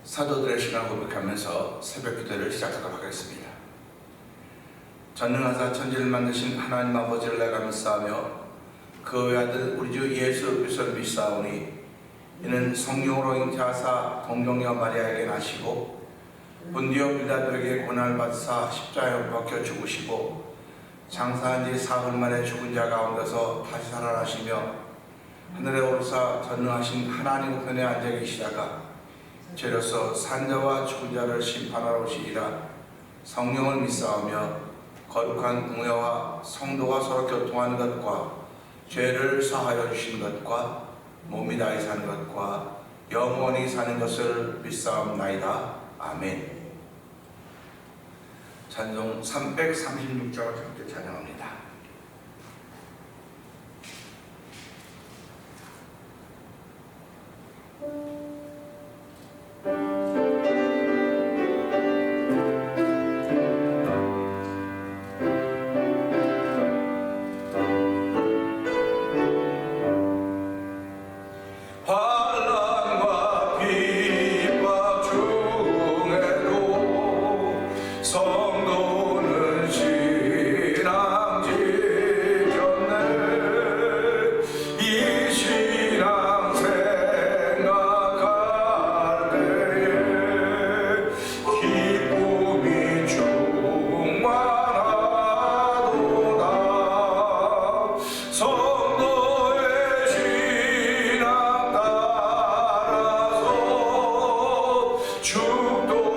사도들의 신앙을 고백하면서 새벽 기도를 시작하도록 하겠습니다. 전능하사 천지를 만드신 하나님 아버지를 내가 믿사오며 그 외아들 우리 주 예수 그리스도를 믿사오니 이는 성령으로 잉태하사 동정녀 마리아에게 나시고 본디오 빌라도에게 고난을 받사 십자가에 못 박혀 죽으시고 장사한 지 사흘 만에 죽은 자 가운데서 다시 살아나시며 하늘에 오르사 전능하신 하나님 우편에 앉아 계시다가 죄로서 산자와 죽은 자를 심판하러 오시리라. 성령을 믿사오며 거룩한 공회와 성도가 서로 교통하는 것과 죄를 사하여 주신 것과 몸이 다히 사는 것과 영원히 사는 것을 믿사옵나이다. 아멘. 찬송 336장을 함께 찬양합니다. 죽어도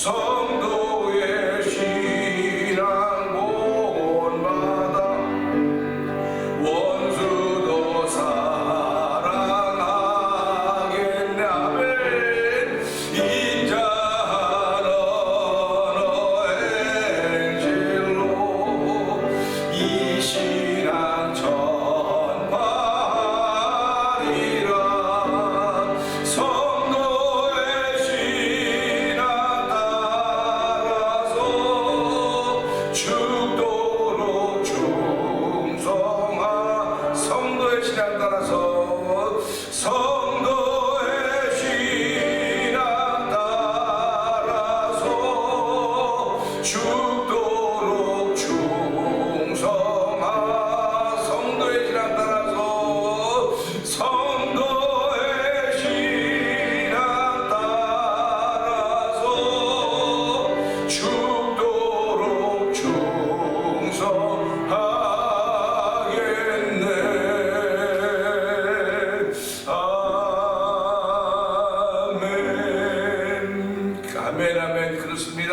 성도의 신앙 본받아 원수도 사랑하겠네. 아멘. 인자한 언어 행실로 이 신앙 전파리라. 성도의 신앙 따라서 죽도록 충성하. 성도의 신앙 따라서 성도의 신앙 따라서 죽도록 충성하. 성도의 신앙 따라서 성도의 신앙 따라서 죽도록 충성하겠네. 아멘. 아멘, 아멘. 그렇습니다.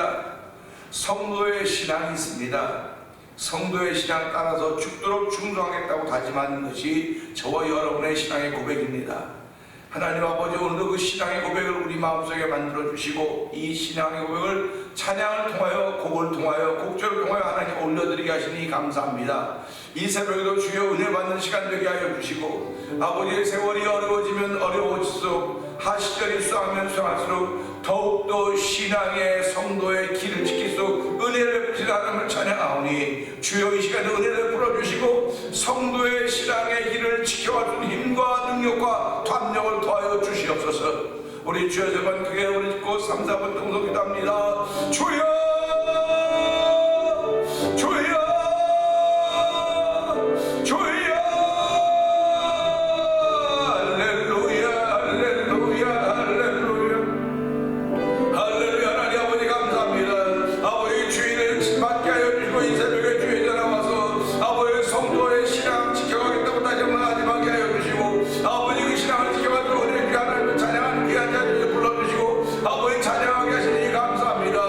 성도의 신앙이 있습니다. 성도의 신앙 따라서 죽도록 충성하겠다고 다짐하는 것이 저와 여러분의 신앙의 고백입니다. 하나님 아버지, 오늘도 그 신앙의 고백을 우리 마음속에 만들어 주시고 이 신앙의 고백을 찬양을 통하여, 곡을 통하여, 곡절을 통하여 하나님께 올려드리게 하시니 감사합니다. 이 새벽에도 주여 은혜 받는 시간 되게 하여 주시고, 아버지의 세월이 어려워지면 어려워질수록 하시절이 수하면 수할수록 더욱더 신앙의 성도의 길을 지킬 수 은혜를 베푸시는 하나님을 찬양하오니, 주여 이 시간에 은혜를 풀어주시고 성도의 신앙의 길을 지켜갈 수 있는 힘과 능력과 담력을 더하여 주시옵소서. 우리 주여 제발 크게 우리 짓고 3, 4분 동성 기도합니다. 주여, 주여, 주여. 할렐루야, 할렐루야, 할렐루야, 할렐루야. 하나님 아버지 감사합니다. 아버지 주일을 받게 하여 주시고 이 새벽에 주의 전에 와서 아버지 성도의 신앙 지켜가겠다고 다시 한번 마지막에 하여 주시고, 아버지 그 신앙을 지켜가지고 우리 하나님을 찬양하는 귀한 자들을 불러주시고 아버지 찬양하게 하시니 감사합니다.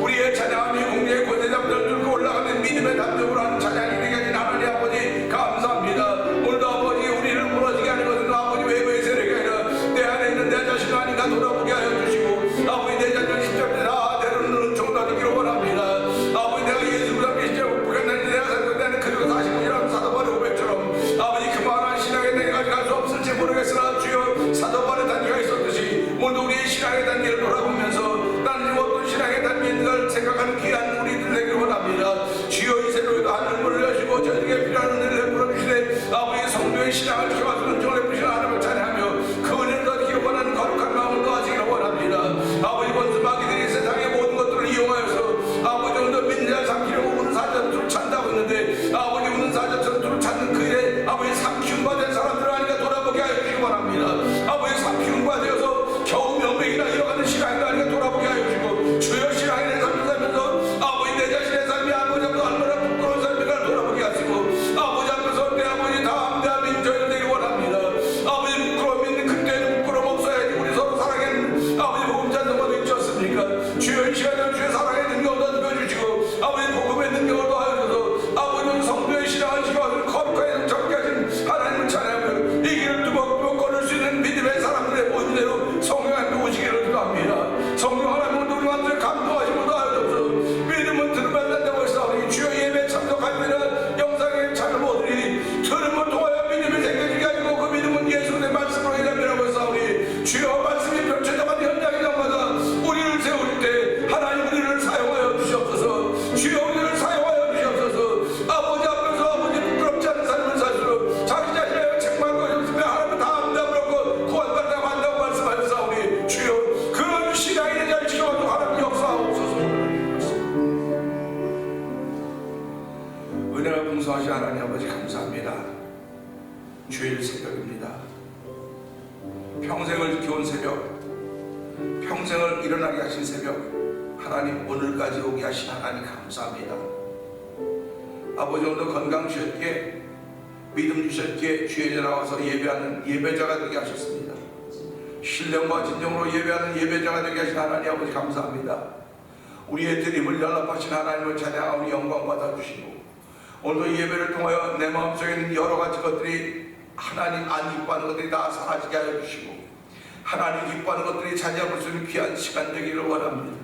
우리의 찬양함이 공중의 권세자들을 뚫고 올라가는 믿음의 담력으로 하는 찬양이 되게 하신 하나님 아버지 감사합니다. 오늘도 아버지 우리를 무너지게 하는 것은 아버지 외부의 세력이 아니라 내 안에 있는 내 자신을 아닌가 돌아보게 하여 주시고, 아버지 내 자신을 십자가에 다 내려놓는 종다되기로 원합니다. 아버지 내가 예수 그리스도의 십자가에 못 박혔나니 내가 살고 나는 그리고 40분이라는 사도바울의 고백처럼 아버지 그만한 신앙에 내가 갈 수 없을지 모르겠으나 주여 사도바울의 단계가 있었듯이 오늘도 우리의 신앙의 단계를 돌아보면서 나는 지금 어떤 신앙의 단계에 있는가를 생각하는 귀한 우리들 되기를 원합니다. 주여 이 새벽에도 하늘문을 여시고 저에게 필요한 은혜를 베풀어 주시되 아버지 성도의 신앙을 지켜갈 수 있는 종을 베푸시는 하나님을 찬양하며 그 은혜를 더하기를 원하는 거룩한 마음을 더하시기를 원합니다. 아버지 원수마귀들이 세상의 모든 것들을 이용하여서 아버지 오늘도 믿는 자를 삼키려고 우는 사자들을 찬다고 했는데, 아버지 우는 사자들을 찾는 그 일에 아버지 삼키움과 된 사람들을 하니까 돌아보게 하여 주시기 원합니다. 아버지 삼키움과 되어서 겨우 명맥이나 이어가는 신앙이나 하니까 돌아보게 하여 주시고, 주여 신앙의 내 삶을 살면서 아버지 내 자신의 삶이 아버지 앞에서 얼마나 부끄러운 삶인가 돌아보게 하시고, 아버지 앞에서 내 아버지 다 암대함 인정이 되기 원합니다. 아버지 부끄러움 있는 그때는 부끄러움 없어야지 우리 서로 사랑하는 아버지 복음 찬송가도 있지 않습니까? 주여 이 시간에 주의 사랑의 능력을 더 주시고 아버지 복음의 능력을 더하여 주셔서 아버지 성도의 신앙을 지켜가지고 거룩하게 적게 하신 하나님을 찬양하며 이 길을 두벅두벅 걸을 수 있는 믿음의 사람들의 모임대로 성령 하나님 오시기를 기도합니다. 성령 하나님 우리 마음을 감동하시고 더하여 주옵소서. 믿음은 들으면 된다고 했사오니 주여 예배 참석하면 영상의 참여 모두니 들음을 통하여 믿음이 생겨지게 하시고 그 믿음은 예수의 말씀으로 이름이라고 했사오니 주여 말씀이 펼쳐져가는 현장이장마다 우리를 세울 때 하나님 우리를 사용하여 주시옵소서. 주여 우리를 사용하여 주시옵소서. 아버지 앞에서 아버지 부끄럽지 않은 삶을 살수록 자기 자신을 책망하고 싶으면 하나님은 다 암담을 얻고 구원받는다고 한다고 말씀하셨사오니 주여 그런 신앙의 자를 지켜가지고 하나님 역사하옵소서. 은혜가 풍성하신 하나님 아버지 감사합니다. 주일 새벽입니다. 평생을 지켜온 새벽, 평생을 일어나게 하신 새벽, 하나님 오늘까지 오게 하신 하나님 감사합니다. 아버지 오늘도 건강 주셨기에 믿음 주셨기에 주의 전에 나와서 예배하는 예배자가 되게 하셨습니다. 신령과 진정으로 예배하는 예배자가 되게 하신 하나님 아버지 감사합니다. 우리의 드림을 연락하신 하나님을 찬양하오니 영광 받아주시고, 오늘도 예배를 통하여 내 마음속에 있는 여러 가지 것들이 하나님 안 기뻐하는 것들이 다 사라지게 하여 주시고, 하나님 기뻐하는 것들이 차지하고 수 있는 귀한 시간 되기를 원합니다.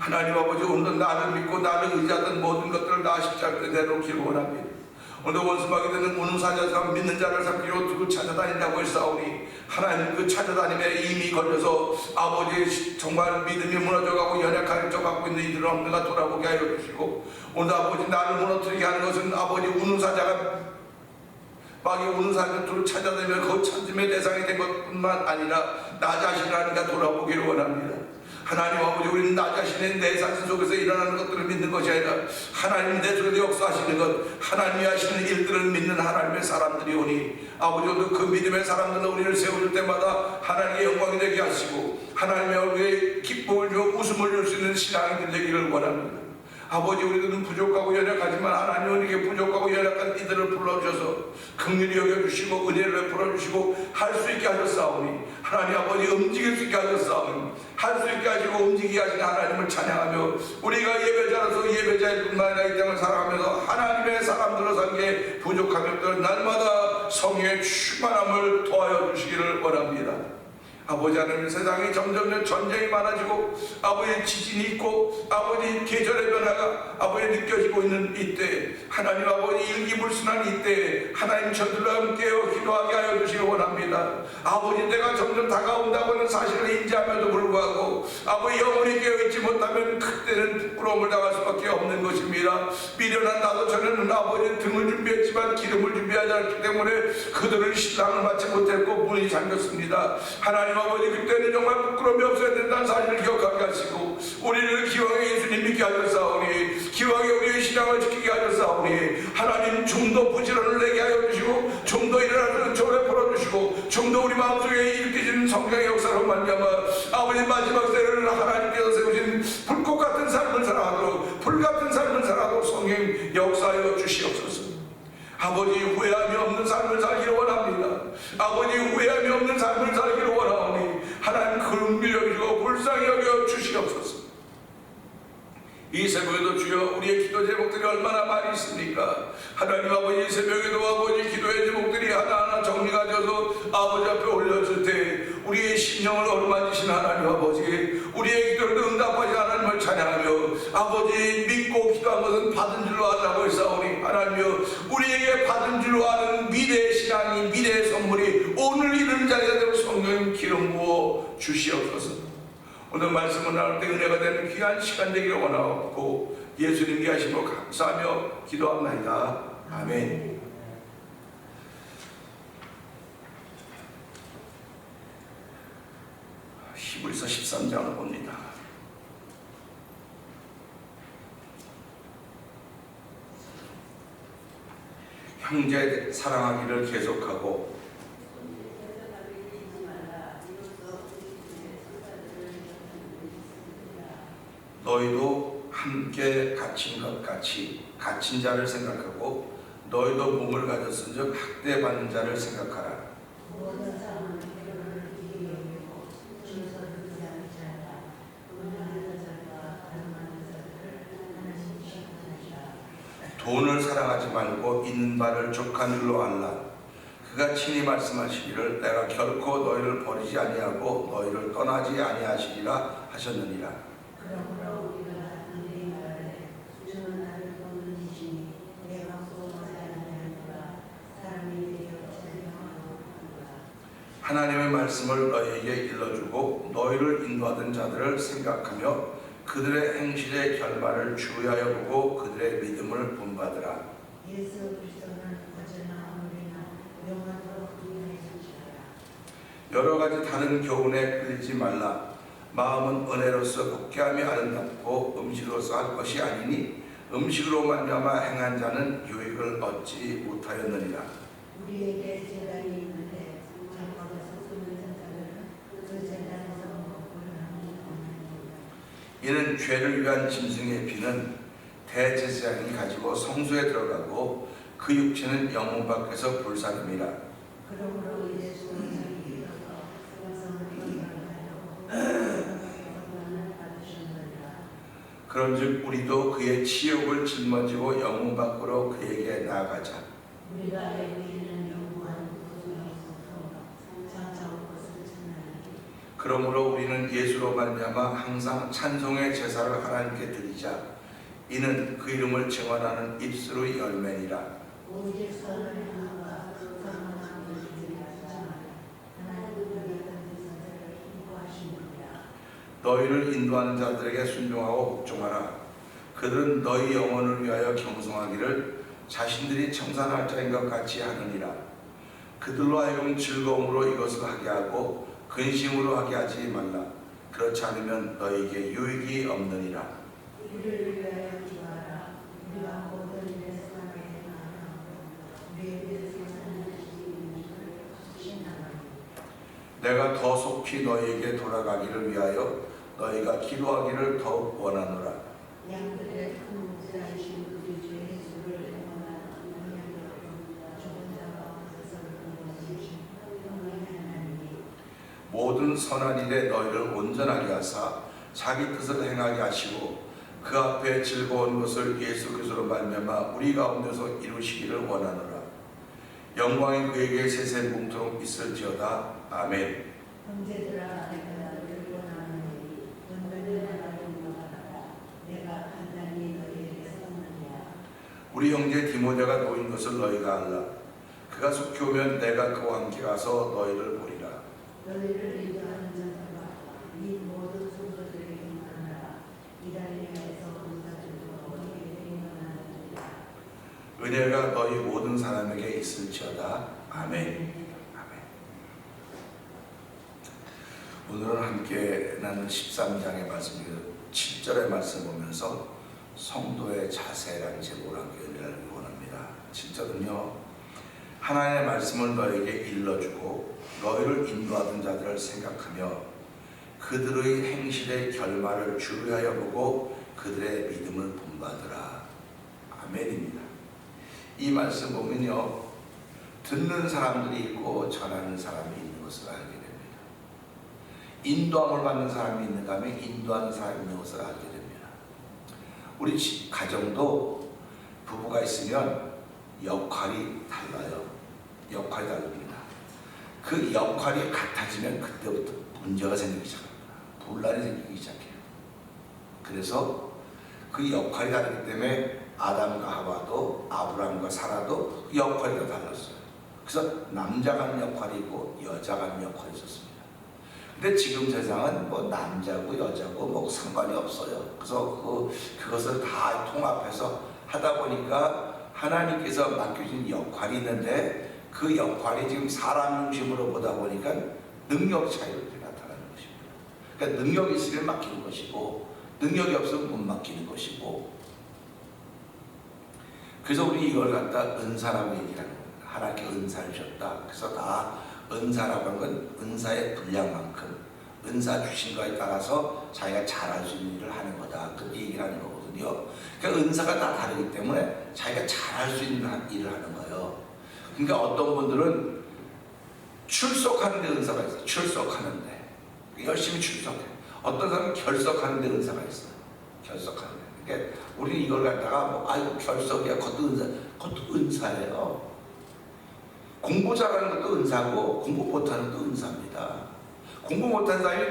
하나님 아버지, 오늘도 나를 믿고 나를 의지하던 모든 것들을 다 십자가에 내놓기를 원합니다. 오늘 원수마귀 되는 운운사자처럼 믿는 자를 삼키로 두고 찾아다닌다고 했사오니, 하나님 그 찾아다님에 이미 걸려서 아버지 정말 믿음이 무너져가고 연약한 척 갖고 있는 이들을 없는가 돌아보게 하여 주시고, 오늘 아버지 나를 무너뜨리게 하는 것은 아버지 운운사자가 마귀 운운사자를 찾아다니면 그 찾음의 대상이 된 것뿐만 아니라 나 자신을 하니까 돌아보기를 원합니다. 하나님 아버지, 우리는 나 자신의 내 자신 속에서 일어나는 것들을 믿는 것이 아니라 하나님 내 속에서 역사하시는 것, 하나님이 하시는 일들을 믿는 하나님의 사람들이 오니, 아버지 오늘 그 믿음의 사람들은 우리를 세워줄 때마다 하나님의 영광이 되게 하시고 하나님의 얼굴에 기쁨을 주고 웃음을 줄 수 있는 신앙이 되기를 원합니다. 아버지, 우리들은 부족하고 연약하지만 하나님은 이렇게 부족하고 연약한 이들을 불러주셔서 긍휼히 여겨주시고 은혜를 베풀어주시고 할 수 있게 하셨사오니, 하나님 아버지 움직일 수 있게 하셨사오니, 할 수 있게 하시고 움직이게 하신 하나님을 찬양하며, 우리가 예배자로서 예배자일 뿐만 아니라 이 땅을 살아가면서 하나님의 사람들로 살기에 부족함이 없도록 날마다 성령의 충만함을 도하여 주시기를 원합니다. 아버지 하나님, 세상이 점점 전쟁이 많아지고 아버지 지진이 있고 아버지 계절의 변화가 아버지 느껴지고 있는 이때, 하나님 아버지 일기불순한 이때 하나님 저들과 함께 기도하게 하여 주시기 원합니다. 아버지 때가 점점 다가온다고 하는 사실을 인지함에도 불구하고 아버지 영원히 깨어있지 못하면 그때는 부끄러움을 당할 수밖에 없는 것입니다. 미련한 나도 저는 아버지 등을 준비했지만 기름을 준비하지 않기 때문에 그들은 신랑을 받지 못했고 문이 잠겼습니다. 하나님 아버지, 그때는 정말 부끄러움이 없어야 된다는 사실을 기억하게 하시고 우리를 기왕에 예수님 믿게 하셨사오니, 기왕에 우리의 신앙을 지키게 하셨사오니, 하나님 좀 더 부지런을 내게 하여 주시고 좀 더 일어나는 조례 풀어주시고 좀 더 우리 마음속에 일으키시는 성령의 역사로 말미암아 아버지 마지막 때를 하나님께서 세우신 불꽃 같은 삶을 살아가도록, 불 같은 삶을 살아가도록 성령 역사하여 주시옵소서. 아버지, 후회함이 없는 삶을 살기를 원합니다. 아버지, 후회함이 없는 삶을 살기를 원하오니 하나님 긍휼히 여기시고 불쌍히 여겨 주시옵소서. 이 새벽에도 주여, 우리의 기도 제목들이 얼마나 많이 있습니까? 하나님 아버지, 이 새벽에도 아버지 기도의 제목들이 하나하나 정리가 되어서 아버지 앞에 올려줄 때 우리의 심령을 어루만지신 하나님 아버지, 우리의 기도를 응답하신 하나님을 찬양하며 아버지, 믿고 기도한 것은 받은 줄로 알라고 했사오니, 하나님이여, 우리에게 받은 줄로 아는 미래의 신앙이, 미래의 선물이 오늘 이런 자리가 되고 성령 기름 부어 주시옵소서. 오늘 말씀을 나눌 때 은혜가 되는 귀한 시간 되기를 원하옵고 예수님께 하심으로 감사하며 기도합니다. 아멘. 히브리서 13장을 봅니다. 형제 사랑하기를 계속하고 너희도 함께 갇힌 것 같이 갇힌 자를 생각하고 너희도 몸을 가졌은즉 학대받는 자를 생각하라. 돈을 사랑하지 말고 있는 바를 족한 줄로 알라. 그가 친히 말씀하시기를 내가 결코 너희를 버리지 아니하고 너희를 떠나지 아니하시리라 하셨느니라. 그러므로 우리가 너희 말에 주는 나를 돕는 이시니 내가 소원하지 아니하노라. 사람이 되어 찬양하고 하노라. 하나님의 말씀을 너희에게 일러주고 너희를 인도하던 자들을 생각하며 그들의 행실의 결말을 주의하여 보고 그들의 믿음을 본받으라. 예수 그리스도는 어제나 오늘이나 영원토록 우리의 신이시라. 여러 가지 다른 교훈에 끌리지 말라. 마음은 은혜로서 굳게함이 아름답고 음식으로서 할 것이 아니니 음식으로 말미암아 행한 자는 유익을 얻지 못하였느니라. 우리에게 제단이 있는데 장막에서 숨는 자들은 그 제단에서 먹고 하는 것입니다. 이는 죄를 위한 짐승의 피는 대제사장이 가지고 성소에 들어가고 그 육체는 영혼 밖에서 불사름이라. 그러므로 예수는 자기 일어서 생성을 인정하여 받으셨느니라. 그런즉 우리도 그의 치욕을 짊어지고 영웅 밖으로 그에게 나아가자. 우리가 알고 있는 영원한 구속에서 장차올 것을 찬양하리. 그러므로 우리는 예수로 말미암아 항상 찬송의 제사를 하나님께 드리자. 이는 그 이름을 증언하는 입술의 열매니라. 오직 선을 향하가 선한 일들이 주장하리. 하나님은 우리가 선을 인도하시느니라. 너희를 인도하는 자들에게 순종하고 복종하라. 그들은 너희 영혼을 위하여 경성하기를 자신들이 청산할 자인 것 같이 하느니라. 그들로 하여금 즐거움으로 이것을 하게 하고 근심으로 하게 하지 말라. 그렇지 않으면 너희에게 유익이 없느니라. 우리를 위하여 기도하라. 우리가 모든 일에 선하게 행하며 우리의 뜻을 선하시기 있는 줄 신앙하리. 내가 더 속히 너희에게 돌아가기를 위하여 너희가 기도하기를 더욱 원하노라. 양들의 큰 목자이신 우리 주 예수를 영원한 영향력으로 죽은 자 가운데서 일어나신 영원한 하나님이 모든 선한 일에 너희를 온전하게 하사 자기 뜻을 행하게 하시고 그 앞에 즐거운 것을 예수 그리스도로 말미암아 우리 가운데서 이루시기를 원하노라. 영광이 그에게 세세 뭉토록 있을지어다. 아멘. 형제들아, 내가 너를 원하노니 너희는 나를 인도하라. 내가 간단히 너희에게 썼느니라. 우리 형제 디모데가 놓인 것을 너희가 알라. 그가 속히 오면 내가 그와 함께 가서 너희를 보리라. 너희를 인도하는 자들과 및 모든 성도들에게 임하노라. 이달리아에서 온 자들도 너희에게 임하노라. 은혜가 너희 모든 사람에게 있을지어다. 아멘. 오늘은 함께 나눈 13장의 말씀, 7절의 말씀 보면서 성도의 자세라는 제목으로 함께 은혜를 원합니다. 7절은요, 하나님의 말씀을 너에게 일러주고 너희를 인도하던 자들을 생각하며 그들의 행실의 결말을 주의하여 보고 그들의 믿음을 본받으라. 아멘입니다. 이 말씀 보면요, 듣는 사람들이 있고 전하는 사람이 있는 것을 알게 됩니다. 인도함을 받는 사람이 있는가 하면 인도하는 사람이 있는 것을 알게 됩니다. 우리 가정도 부부가 있으면 역할이 달라요. 역할이 다릅니다. 그 역할이 같아지면 그때부터 문제가 생기기 시작합니다. 분란이 생기기 시작해요. 그래서 그 역할이 다르기 때문에 아담과 하와도 아브라함과 사라도 그 역할이 다 달랐어요. 그래서 남자가 하는 역할이 있고 여자가 하는 역할이 있었습니다. 근데 지금 세상은 뭐 남자고 여자고 뭐 상관이 없어요. 그래서 그것을 다 통합해서 하다 보니까 하나님께서 맡겨진 역할이 있는데 그 역할이 지금 사람 중심으로 보다 보니까 능력 차이로 나타나는 것입니다. 그러니까 능력이 있으면 맡기는 것이고 능력이 없으면 못 맡기는 것이고, 그래서 우리 이걸 갖다 은사라고 얘기하는 겁니다. 하나님께 은사를 주셨다. 그래서 다 은사라고 하는 건 은사의 분량만큼 은사 주신 거에 따라서 자기가 잘할 수 있는 일을 하는 거다. 그렇게 얘기를 하는 거거든요. 그러니까 은사가 다 다르기 때문에 자기가 잘할 수 있는 일을 하는 거예요. 그러니까 어떤 분들은 출석하는 데 은사가 있어요. 출석하는데 열심히 출석해. 어떤 사람은 결석하는 데 은사가 있어요. 결석하는 데. 그러니까 우리는 이걸 갖다가 뭐 아이고 결석이야, 그것도 은사예요. 공부 잘하는 것도 은사고 공부 못하는 것도 은사입니다. 공부 못하는 사람이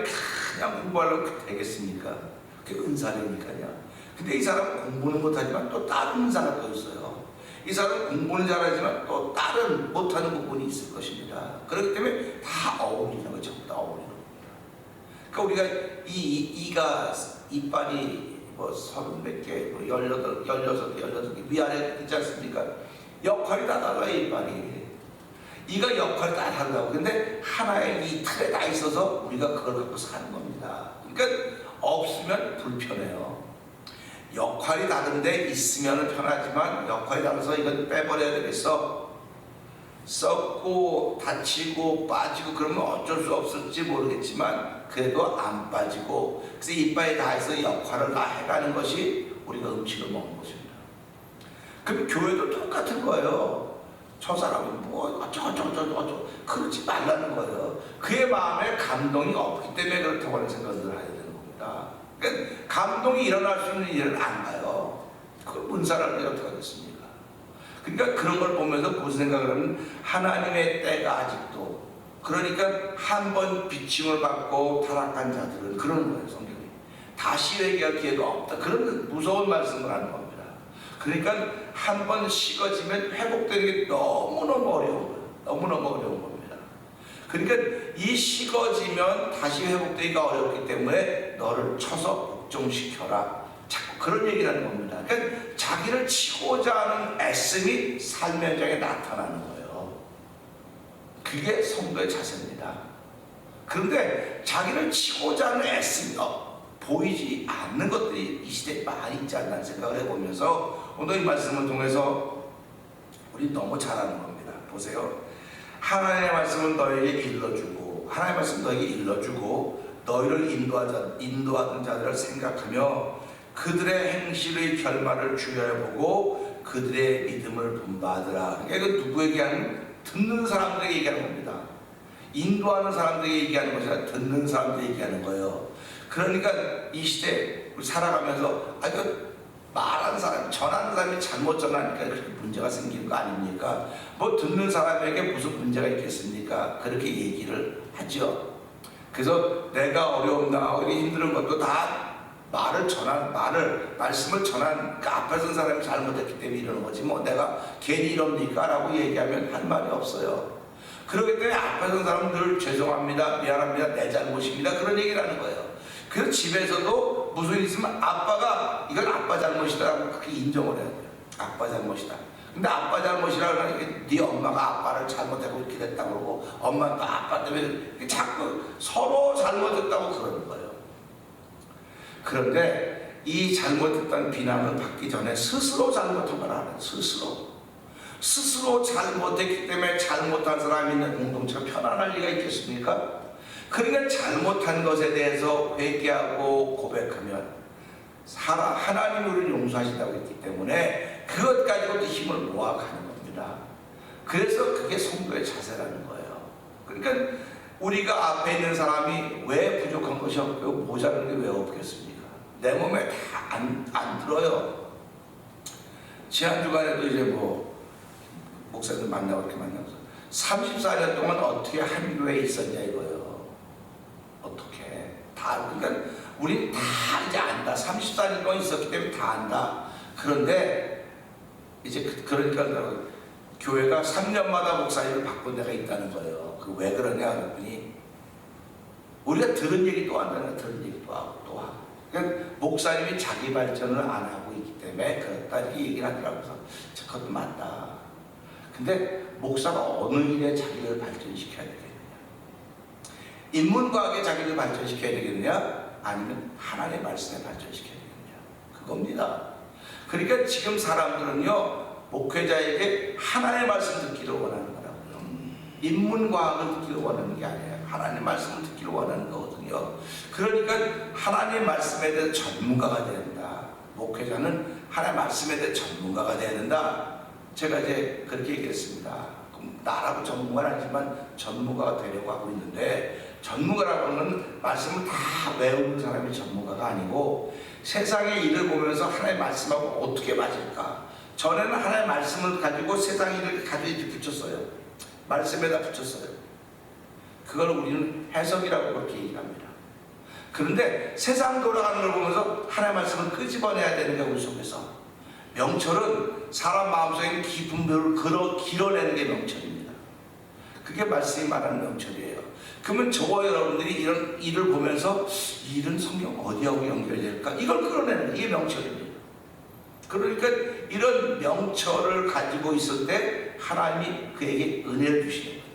그냥 공부하려고 되겠습니까? 그게 은사라니까요. 근데 이 사람은 공부는 못하지만 또 다른 은사가 또 있어요. 이 사람은 공부는 잘하지만 또 다른 못하는 부분이 있을 것입니다. 그렇기 때문에 다 어울리는 거죠. 전부 다 어울리는 겁니다. 그러니까 우리가 이빨이 뭐 30몇 개, 16개 위아래 있지 않습니까? 역할이 다 달라요, 이빨이. 이가 역할이 다 다르다고. 근데 하나의 이 틀에 다 있어서 우리가 그걸 갖고 사는 겁니다. 그러니까 없으면 불편해요. 역할이 다른데 있으면 편하지만 역할이 달라서 이건 빼버려야 되겠어. 썩고 다치고 빠지고 그러면 어쩔 수 없을지 모르겠지만 그래도 안 빠지고, 그래서 이빨에 다 해서 역할을 다 해가는 것이 우리가 음식을 먹는 것입니다. 그럼 교회도 똑같은 거예요. 저 사람이 뭐 어쩌고 그러지 말라는 거예요. 그의 마음에 감동이 없기 때문에 그렇다고 하는 생각을 해야 되는 겁니다. 그러니까 감동이 일어날 수 있는 일은 안 가요. 그걸 문사람들이 어떻게 하겠습니까? 그러니까 그런 걸 보면서 무슨 생각을 하면 하나님의 때가 아직도, 그러니까 한 번 비침을 받고 타락한 자들은 그러는 거예요. 성경이 다시 회개할 기회가 없다, 그런 무서운 말씀을 하는 겁니다. 그러니까 한 번 식어지면 회복되는 게 너무너무 어려운 거예요. 너무너무 어려운 겁니다. 그러니까 이 식어지면 다시 회복되기가 어렵기 때문에 너를 쳐서 복종시켜라, 자꾸 그런 얘기를 하는 겁니다. 그러니까 자기를 치고자 하는 애씀이 삶의 현장에 나타나는 거예요. 그게 성도의 자세입니다. 그런데 자기를 치고자 하는 애씀이 보이지 않는 것들이 이 시대에 많이 있지 않나 생각을 해보면서 오늘 이 말씀을 통해서 우리 너무 잘하는 겁니다. 보세요. 하나님의 말씀은 너에게 일러주고, 하나님의 말씀은 너에게 일러주고 너희를 인도하던 자들을 생각하며 그들의 행실의 결말을 주여보고 그들의 믿음을 본받으라. 그러니까 이건 누구에게 하는? 듣는 사람들에게 얘기하는 겁니다. 인도하는 사람들에게 얘기하는 것이 아니라 듣는 사람들에게 얘기하는 거예요. 그러니까 이 시대 우리 살아가면서 말하는 사람, 전하는 사람이 잘못 전하니까 그렇게 문제가 생기는 거 아닙니까? 뭐 듣는 사람에게 무슨 문제가 있겠습니까? 그렇게 얘기를 하죠. 그래서 내가 어려움나 힘든 것도 다 말씀을 전한 그 앞에 선 사람이 잘못했기 때문에 이러는 거지, 뭐 내가 괜히 이럽니까? 라고 얘기하면 할 말이 없어요. 그렇기 때문에 앞에 선 사람은 늘 죄송합니다, 미안합니다, 내 잘못입니다, 그런 얘기를 하는 거예요. 그래서 집에서도 무슨 일 있으면 아빠가 이건 아빠 잘못이다라고 그렇게 인정을 해야 돼요. 아빠 잘못이다. 근데 아빠 잘못이라 그러니까 네 엄마가 아빠를 잘못하고 이렇게 됐다고 그러고 엄마도 아빠 때문에 자꾸 서로 잘못했다고 그러는 거예요. 그런데 이 잘못했다는 비난을 받기 전에 스스로 잘못한 걸 알아요. 스스로 잘못했기 때문에 잘못한 사람이 있는 공동체가 편안할 리가 있겠습니까? 그러니까 잘못한 것에 대해서 회개하고 고백하면 하나님이 우리를 용서하신다고 했기 때문에 그것 가지고도 힘을 모아가는 겁니다. 그래서 그게 성도의 자세라는 거예요. 그러니까 우리가 앞에 있는 사람이 왜 부족한 것이 없고 모자란 게 왜 없겠습니까? 내 몸에 다 안 들어요. 지난주간에도 이제 목사들 만나고 이렇게 만나면서 34년 동안 어떻게 한 교회에 있었냐 이거예요. 어떻게 그러니까 우리 다 이제 안다. 34년 동안 있었기 때문에 다 안다. 그런데 이제 그러니까 교회가 3년마다 목사님을 바꾼 데가 있다는 거예요. 그 왜 그러냐 그랬더니 우리가 들은 얘기도 안 하는, 들은 얘기도 하고 또 하고. 그러니까 목사님이 자기 발전을 안 하고 있기 때문에 그렇다 이렇게 얘기를 하더라고요. 그래서 그것도 맞다. 근데 목사가 어느 일에 자기를 발전시켜야 되겠느냐? 인문과학에 자기를 발전시켜야 되겠느냐? 아니면 하나님의 말씀에 발전시켜야 되겠느냐? 그겁니다. 그러니까 지금 사람들은요, 목회자에게 하나님의 말씀 듣기를 원하는 거라고요. 인문과학을 듣기를 원하는 게 아니에요. 하나님의 말씀을 듣기를 원하는 거거든요. 그러니까 하나님의 말씀에 대해 전문가가 돼야 된다. 목회자는 하나님의 말씀에 대해 전문가가 돼야 된다. 제가 이제 그렇게 얘기했습니다. 나라고 전문가는 아니지만 전문가가 되려고 하고 있는데, 전문가라고 하는 말씀을 다 외우는 사람이 전문가가 아니고 세상의 일을 보면서 하나님의 말씀하고 어떻게 맞을까. 전에는 하나님의 말씀을 가지고 세상의 일을 가지고 이렇게 붙였어요. 말씀에다 붙였어요. 그걸 우리는 해석이라고 그렇게 얘기합니다. 그런데 세상 돌아가는 걸 보면서 하나님의 말씀을 끄집어내야 되는 게 우리 속에서. 명철은 사람 마음속에 깊은 벽을 길어내는 게 명철입니다. 그게 말씀이 말하는 명철이에요. 그러면 저와 여러분들이 이런 일을 보면서 이 일은 성경 어디하고 연결될까? 이걸 끌어내는 게 이게 명철입니다. 그러니까 이런 명철을 가지고 있을 때 하나님이 그에게 은혜를 주시는 거예요.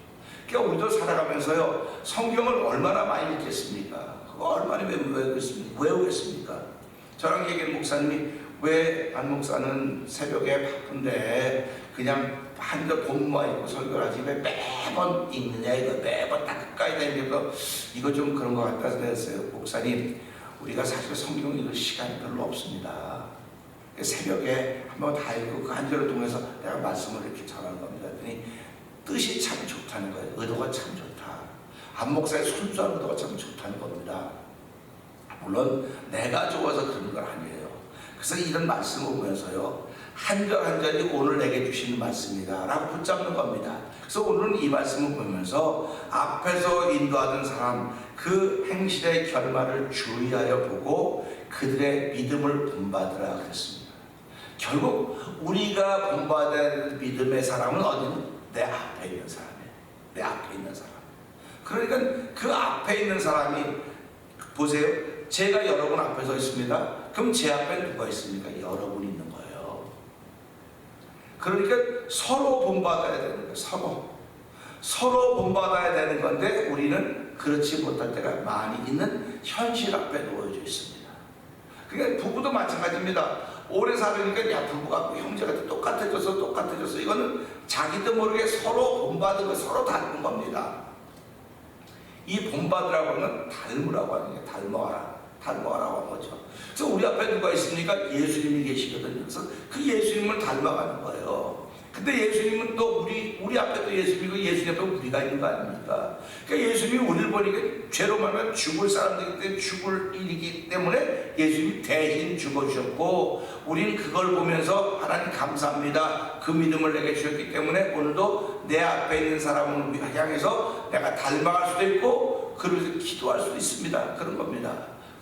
그러니까 우리도 살아가면서요, 성경을 얼마나 많이 읽겠습니까? 그거 얼마나 외우겠습니까? 저랑 얘기한 목사님이 왜 안 목사는 새벽에 바쁜데 그냥 한절 본모아 있고 설교를 하지 왜 매번 읽느냐, 이거 매번 딱 가까이 다니면서 이거 좀 그런 것 같아서 그랬어요. 목사님, 우리가 사실 성경 읽을 시간이 별로 없습니다. 새벽에 한번 다 읽고 그 한 절을 통해서 내가 말씀을 이렇게 전하는 겁니다. 그랬더니 뜻이 참 좋다는 거예요. 의도가 참 좋다. 안 목사의 순수한 의도가 참 좋다는 겁니다. 물론 내가 좋아서 그런 건 아니에요. 그래서 이런 말씀을 보면서요, 한 절 한 절이 오늘 내게 주시는 말씀이다 라고 붙잡는 겁니다. 그래서 오늘은 이 말씀을 보면서 앞에서 인도하던 사람 그 행실의 결말을 주의하여 보고 그들의 믿음을 본받으라 그랬습니다. 결국 우리가 본받아야 될 믿음의 사람은 어디는? 내 앞에 있는 사람이에요. 내 앞에 있는 사람. 그러니까 그 앞에 있는 사람이, 보세요, 제가 여러분 앞에 서 있습니다. 그럼 제 앞에 누가 있습니까? 여러분이 있는 거예요. 그러니까 서로 본받아야 되는 거예요. 서로 본받아야 되는 건데 우리는 그렇지 못할 때가 많이 있는 현실 앞에 놓여져 있습니다. 그러니까 부부도 마찬가지입니다. 오래 살으니까 야, 부부가 형제가 똑같아졌어. 이거는 자기도 모르게 서로 본받은 거, 서로 닮은 겁니다. 이 본받으라고 하는 건 닮으라고 하는 게 닮아가라고 하는 거죠. 그래서 우리 앞에 누가 있습니까? 예수님이 계시거든요. 그래서 그 예수님을 닮아가는 거예요. 근데 예수님은 또 우리 앞에 또 예수님이고 예수님 앞에 우리가 있는 거 아닙니까? 그러니까 예수님이 우리를 보니까 죄로 말하면 죽을 사람들이기 때문에 죽을 일이기 때문에 예수님이 대신 죽어주셨고, 우리는 그걸 보면서 하나님 감사합니다. 그 믿음을 내게 주셨기 때문에 오늘도 내 앞에 있는 사람을 향해서 내가 닮아갈 수도 있고 그러면서 기도할 수도 있습니다. 그런 겁니다.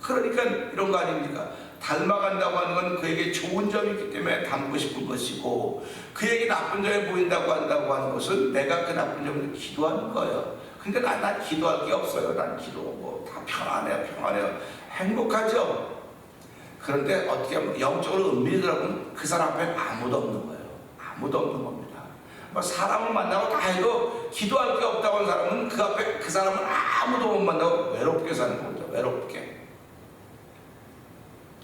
그러니까 이런 거 아닙니까? 닮아간다고 하는 건 그에게 좋은 점이 있기 때문에 닮고 싶은 것이고, 그에게 나쁜 점이 보인다고 한다고 하는 것은 내가 그 나쁜 점을 기도하는 거예요. 그러니까 난 기도할 게 없어요. 난 기도 다 평안해요. 행복하죠. 그런데 어떻게 하면 영적으로 은밀히더라고는 그 사람 앞에 아무도 없는 거예요. 아무도 없는 겁니다. 뭐 사람을 만나고 다 해도 기도할 게 없다고 하는 사람은 그 앞에 그 사람을 아무도 못 만나고 외롭게 사는 겁니다. 외롭게.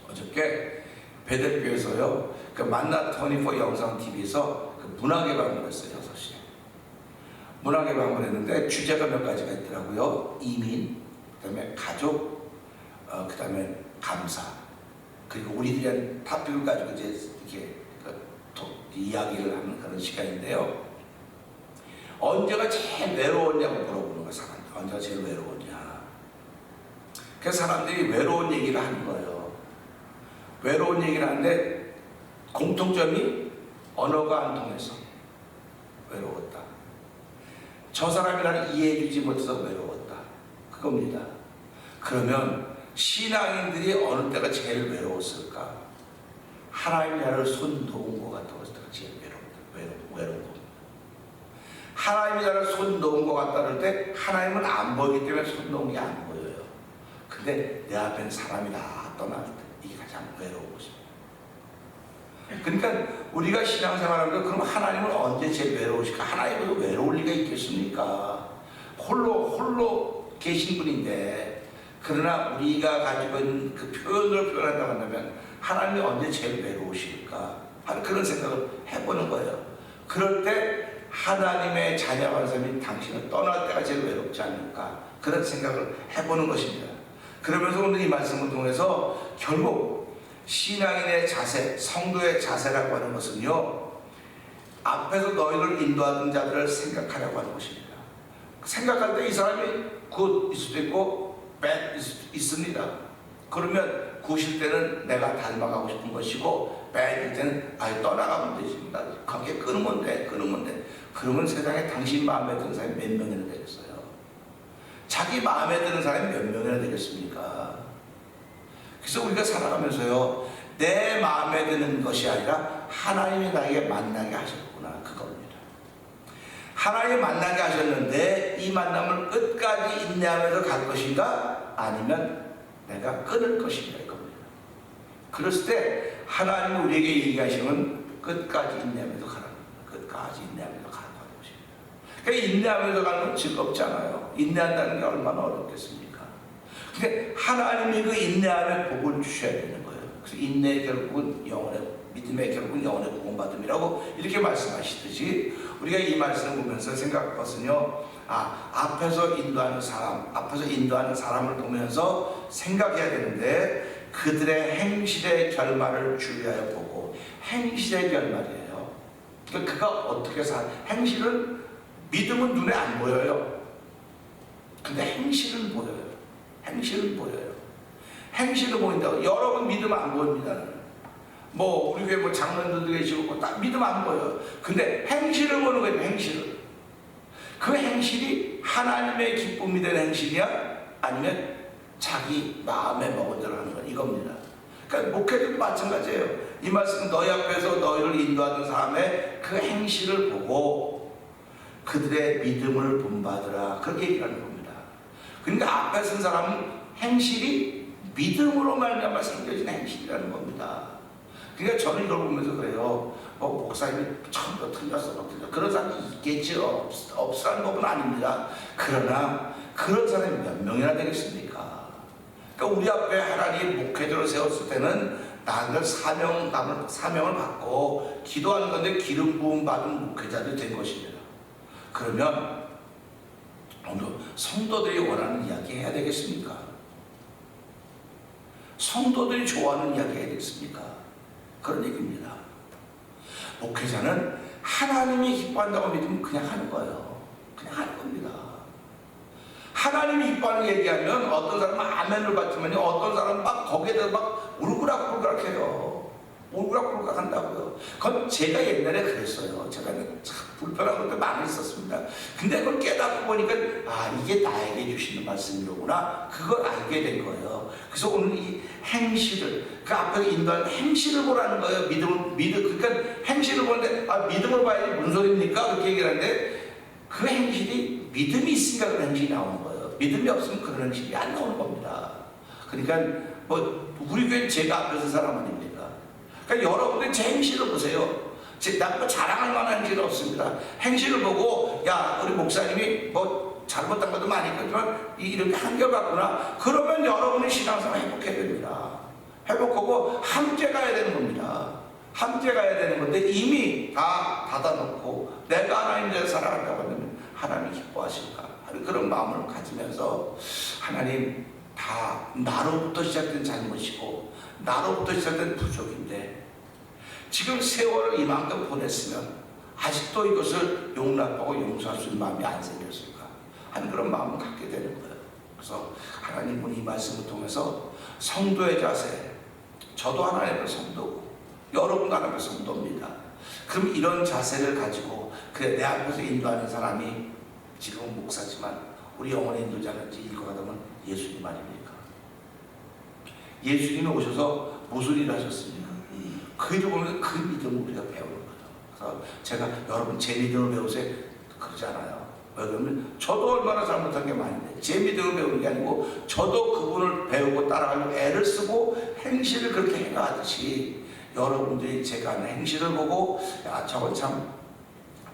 어저께 베델교에서요, 그 만나 24 영상 TV에서 그 문화개 방문을 했어요. 6시에 문화개 방문을 했는데 주제가 몇 가지가 있더라고요. 이민, 그 다음에 가족, 그 다음에 감사, 그리고 우리들이 한 탑픽을 가지고 이제 이렇게 이야기를 하는 그런 시간인데요. 언제가 제일 외로웠냐고 물어보는 거예요. 사람들 언제가 제일 외로웠냐. 그래서 사람들이 외로운 얘기를 하는 거예요. 외로운 얘기를 하는데 공통점이 언어가 안 통해서 외로웠다. 저 사람이 나를 이해해주지 못해서 외로웠다. 그겁니다. 그러면 신앙인들이 어느 때가 제일 외로웠을까? 하나님이 나를 손 놓은 것 같아서 제일 외로운 겁니다. 하나님이 나를 손 놓은 것 같다는 때 하나님은 안 보이기 때문에 손 놓은 게 안 보여요. 근데 내 앞에는 사람이 다 떠날 때 이게 가장 외로운 것입니다. 그러니까 우리가 신앙생활하면서 그럼 하나님은 언제 제일 외로우실까? 하나님은 외로울 리가 있겠습니까? 홀로 계신 분인데, 그러나 우리가 가지고 있는 그 표현을 표현한다고 한다면 하나님이 언제 제일 외로우실까? 하는 그런 생각을 해보는 거예요. 그럴 때 하나님의 자녀가 사람이 당신을 떠날 때가 제일 외롭지 않을까? 그런 생각을 해보는 것입니다. 그러면서 오늘 이 말씀을 통해서 결국 신앙인의 자세, 성도의 자세라고 하는 것은요, 앞에서 너희를 인도하는 자들을 생각하려고 하는 것입니다. 생각할 때 이 사람이 굿일 수도 있고 bad 있습니다. 그러면 굿일 때는 내가 닮아가고 싶은 것이고 bad일 때는 떠나가면 되지. 나 관계 끊으면 돼. 그러면 세상에 당신 마음에 드는 사람이 몇 명이나 되겠어요? 자기 마음에 드는 사람이 몇 명이나 되겠습니까? 그래서 우리가 살아가면서요, 내 마음에 드는 것이 아니라 하나님이 나에게 만나게 하셨구나, 그겁니다. 하나님이 만나게 하셨는데 이 만남을 끝까지 인내하면서 갈 것인가? 아니면 내가 끊을 것인가, 이겁니다. 그랬을 때 하나님이 우리에게 얘기하시면 끝까지 인내하면서 가라는 겁니다. 끝까지 인내하면서 가라는 것입니다. 그러니까 인내하면서 가는 건 즐겁잖아요. 인내한다는 게 얼마나 어렵겠습니까? 근데 하나님이 그 인내함에 복을 주셔야 되는 거예요. 그래서 인내의 결국은 믿음의 결국은 영혼의 구원받음이라고 이렇게 말씀하시듯이, 우리가 이 말씀을 보면서 생각할 것은요, 앞에서 인도하는 사람을 보면서 생각해야 되는데, 그들의 행실의 결말을 주의하여 보고. 행실의 결말이에요. 그러니까 그가 어떻게 행실은, 믿음은 눈에 안 보여요. 근데 행실은 보여요. 행실을 보인다고. 여러분 믿음 안 보입니다. 뭐 우리 교회 뭐 장로님들도 계시고 딱 믿음 안 보여요. 근데 행실을 보는 거예요. 행실을. 그 행실이 하나님의 기쁨이 되는 행실이야? 아니면 자기 마음에 먹은 대로 하는 거야. 이겁니다. 그러니까 목회도 마찬가지예요. 이 말씀은 너희 앞에서 너희를 인도하는 사람의 그 행실을 보고 그들의 믿음을 본받으라. 그렇게 얘기하는 겁니다. 그러니까 앞에 선 사람은 행실이 믿음으로 말미암아 생겨진 행실이라는 겁니다. 그러니까 저는 이걸 보면서 그래요. 목사님이 처음부터 틀렸어. 그런 사람이 있겠죠. 없으라는 법은 아닙니다. 그러나 그런 사람이 몇 명이나 되겠습니까? 그러니까 우리 앞에 하나님 목회자를 세웠을 때는 나는 사명을 받고 기도하는 건데 기름 부음 받은 목회자들이 된 것입니다. 그러면 오늘 성도들이 원하는 이야기 해야 되겠습니까? 성도들이 좋아하는 이야기 해야 되겠습니까? 그런 얘기입니다. 목회자는 하나님이 기뻐한다고 믿으면 그냥 하는 거예요. 그냥 하는 겁니다. 하나님이 기뻐하는 얘기하면 어떤 사람은 아멘을 받지만 어떤 사람은 막 거기에 대해서 막 울그락불그락 해요. 울그락불그락 한다고요. 그건 제가 옛날에 그랬어요. 제가 참 불편한 것도 많이 있었습니다. 근데 그걸 깨닫고 보니까 이게 나에게 주시는 말씀이로구나. 그걸 알게 된 거예요. 그래서 오늘 이 행실을 그 앞에 인도하는 행실을 보라는 거예요. 그러니까 행실을 보는데 믿음을 봐야지 무슨 소리입니까? 그렇게 얘기를 하는데 그 행실이 믿음이 있으니까 그런 행실이 나오는 거예요. 믿음이 없으면 그런 행실이 안 나오는 겁니다. 그러니까 우리 교회는 제가 앞에서 사람 아닙니까? 그러니까 여러분들 제 행실을 보세요. 나 자랑할 만한 행실은 없습니다. 행실을 보고 우리 목사님이 잘못한 것도 많이 있지만 이렇게 한결같구나. 그러면 여러분의 신앙생활 행복해야 됩니다. 행복하고 함께 가야 되는 겁니다. 함께 가야 되는 건데 이미 다 닫아놓고 내가 하나님을 살아간다고 하면 하나님이 기뻐하실까 하는 그런 마음을 가지면서 하나님 다 나로부터 시작된 잘못이고 나로부터 시작된 부족인데 지금 세월을 이만큼 보냈으면 아직도 이것을 용납하고 용서할 수 있는 마음이 안 생겼을까 하는 그런 마음을 갖게 되는 거예요. 그래서 하나님은 이 말씀을 통해서 성도의 자세, 저도 하나님의 성도고 여러분도 하나님의 성도입니다. 그럼 이런 자세를 가지고 내 앞에서 인도하는 사람이 지금은 목사지만 우리 영혼의 인도자는지 일거하다 보면 예수님 아닙니까? 예수님이 오셔서 무슨 일을 하셨습니까? 그 일을 보면 그 믿음을 우리가 배우는 거죠. 그래서 제가 여러분 제 믿음을 배우세요 그러지 않아요. 왜 그러면 저도 얼마나 잘못한 게 많은데 제 믿음을 배우는 게 아니고 저도 그분을 배우고 따라가려고 애를 쓰고 행실을 그렇게 해가듯이 여러분들이 제가 하는 행실을 보고 저건 참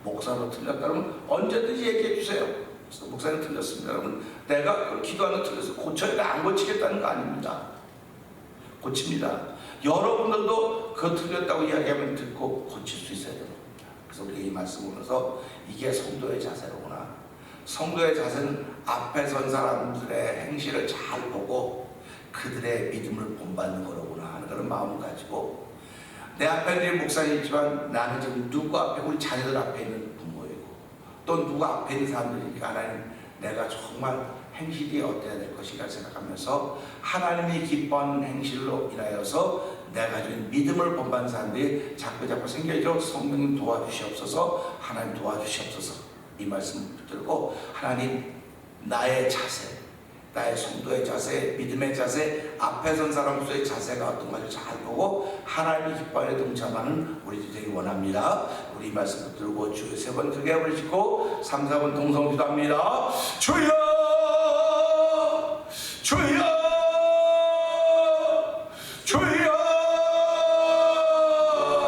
목사로 틀렸다면 언제든지 얘기해 주세요. 그래서 목사님 틀렸습니다. 여러분 내가 기도하는 틀려서 고쳐야 안 고치겠다는 거 아닙니다. 고칩니다. 여러분들도 그 틀렸다고 이야기하면 듣고 고칠 수 있어야 됩니다. 그래서 우리가 이 말씀을 보면서 이게 성도의 자세로구나. 성도의 자세는 앞에 선 사람들의 행실을 잘 보고 그들의 믿음을 본받는 거로구나 하는 그런 마음을 가지고 내 앞에 목사님 있지만 나는 지금 누구 앞에 우리 자녀들 앞에 있는 부모이고 또 누구 앞에 있는 사람들이니까 하나님 내가 정말 행실이 어때야 될 것인가 생각하면서 하나님이 기뻐하는 행실로 인하여서 내가 가진 믿음을 본받는 사람들이 자꾸 생겨있도록 성령님 도와주시옵소서. 하나님 도와주시옵소서. 이 말씀을 붙들고 하나님 나의 자세, 나의 성도의 자세, 믿음의 자세, 앞에 선 사람으로서의 자세가 어떤 것을 잘 보고 하나님이 기뻐하는 동참하는 우리들이 되기 원합니다. 우리 이 말씀 붙들고 주여 세 번 크게 부르시고 3, 4번 동성 기도합니다. 주여 주여 주여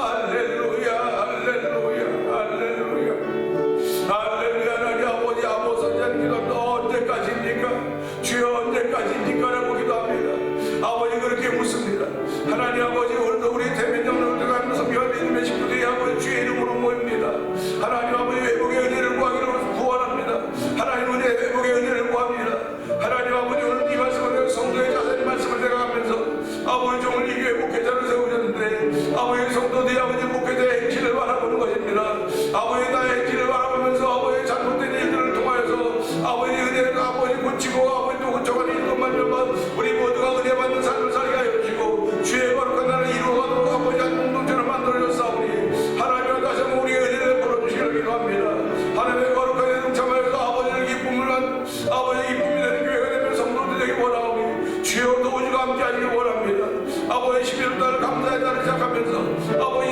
할렐루야 할렐루야 할렐루야 할렐루야. 하나님 아버지 아무 선장 기도합니다. 언제까지입니까? 주여 언제까지입니까? 라고 기도합니다. 아버지 그렇게 묻습니다. 하나님 아버지 오늘도 우리 대민정로를 가면서 믿음의 식구들이 아버지 주의 이름으로 모입니다. 하나님 아버지 회복의 은혜를 구하기로 구원합니다. 하나님 은혜 회복의 은혜를 구합니다. 하나님 아버지 오늘 이 말씀을 성도의 자세히 말씀을 내가하면서 아버지 종을 이 교회 목회자를 세우셨는데 아버지 성도들이 아버지 목회자의 행실을 바라보는 것입니다. 아버지 나의 행실을 바라보면서 아버지 잘못된 일들을 통하여서 아버지 은혜를 아버지 고치고 아버지 또 고쳐가는 일것만요 우리 모두가 은혜 받는 삶을 살아가면서 아버지